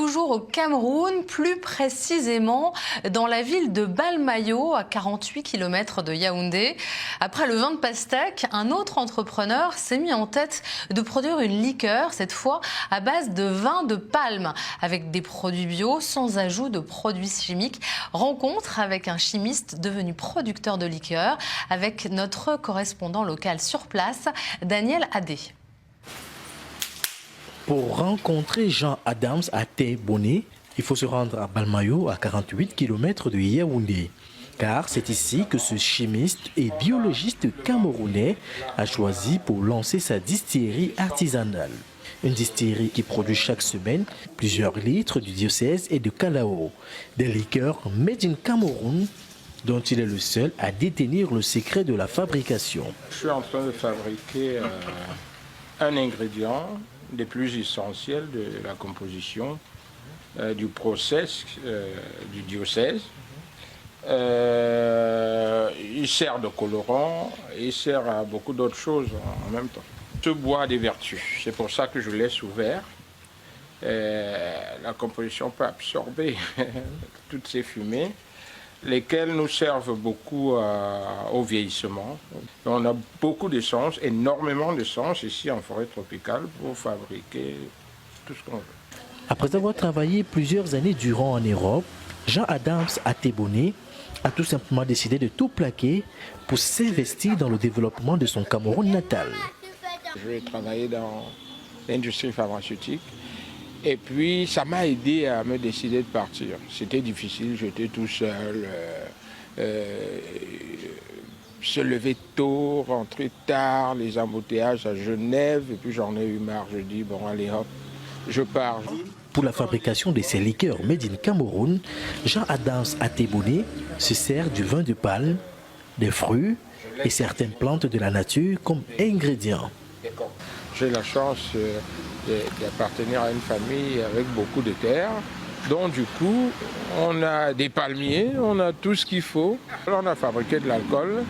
toujours au Cameroun, plus précisément dans la ville de Balmayo, à 48 km de Yaoundé. Après le vin de pastèque, un autre entrepreneur s'est mis en tête de produire une liqueur, cette fois à base de vin de palme, avec des produits bio, sans ajout de produits chimiques. Rencontre avec un chimiste devenu producteur de liqueur, avec notre correspondant local sur place, Daniel Adé. Pour rencontrer Jean Adams Ateboné, il faut se rendre à Balmayo, à 48 km de Yaoundé. Car c'est ici que ce chimiste et biologiste camerounais a choisi pour lancer sa distillerie artisanale. Une distillerie qui produit chaque semaine plusieurs litres du diocèse et de Kalao, des liqueurs made in Cameroun, dont il est le seul à détenir le secret de la fabrication. Je suis en train de fabriquer un ingrédient des plus essentiels de la composition du process du diocèse. Il sert de colorant, il sert à beaucoup d'autres choses en même temps. Ce bois a des vertus, c'est pour ça que je laisse ouvert. La composition peut absorber toutes ces fumées, lesquelles nous servent beaucoup au vieillissement. On a beaucoup d'essence, énormément d'essence ici en forêt tropicale pour fabriquer tout ce qu'on veut. Après avoir travaillé plusieurs années durant en Europe, Jean Adams Ateboné a tout simplement décidé de tout plaquer pour s'investir dans le développement de son Cameroun natal. Je vais travailler dans l'industrie pharmaceutique. Et puis, ça m'a aidé à me décider de partir. C'était difficile, j'étais tout seul. Se lever tôt, rentrer tard, les embouteillages à Genève. Et puis, j'en ai eu marre. Je dis, bon, allez hop, je pars. Pour la fabrication de ces liqueurs made in Cameroun, Jean Adams Ateboné se sert du vin de palme, des fruits et certaines plantes de la nature comme ingrédients. J'ai la chance d'appartenir à une famille avec beaucoup de terres. Donc du coup, on a des palmiers, on a tout ce qu'il faut. Alors, on a fabriqué de l'alcool.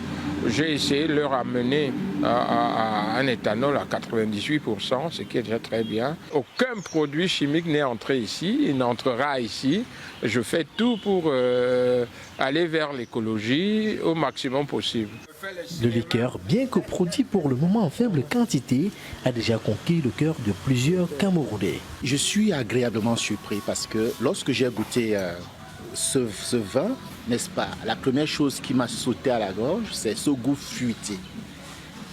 J'ai essayé de le ramener à un éthanol à 98%, ce qui est déjà très bien. Aucun produit chimique n'est entré ici, il n'entrera ici. Je fais tout pour aller vers l'écologie au maximum possible. Le liqueur, bien que produit pour le moment en faible quantité, a déjà conquis le cœur de plusieurs Camerounais. Je suis agréablement surpris parce que lorsque j'ai goûté ce vin, n'est-ce pas, la première chose qui m'a sauté à la gorge, c'est ce goût fruité,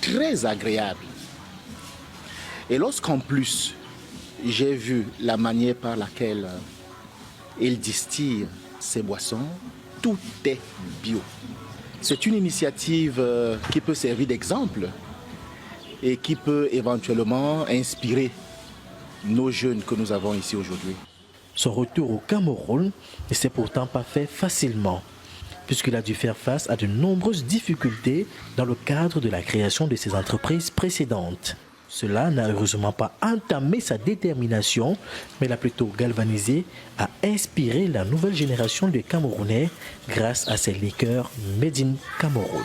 très agréable. Et lorsqu'en plus, j'ai vu la manière par laquelle il distille ses boissons, tout est bio. C'est une initiative qui peut servir d'exemple et qui peut éventuellement inspirer nos jeunes que nous avons ici aujourd'hui. Son retour au Cameroun ne s'est pourtant pas fait facilement, puisqu'il a dû faire face à de nombreuses difficultés dans le cadre de la création de ses entreprises précédentes. Cela n'a heureusement pas entamé sa détermination, mais l'a plutôt galvanisé à inspirer la nouvelle génération de Camerounais grâce à ses liqueurs Made in Cameroun.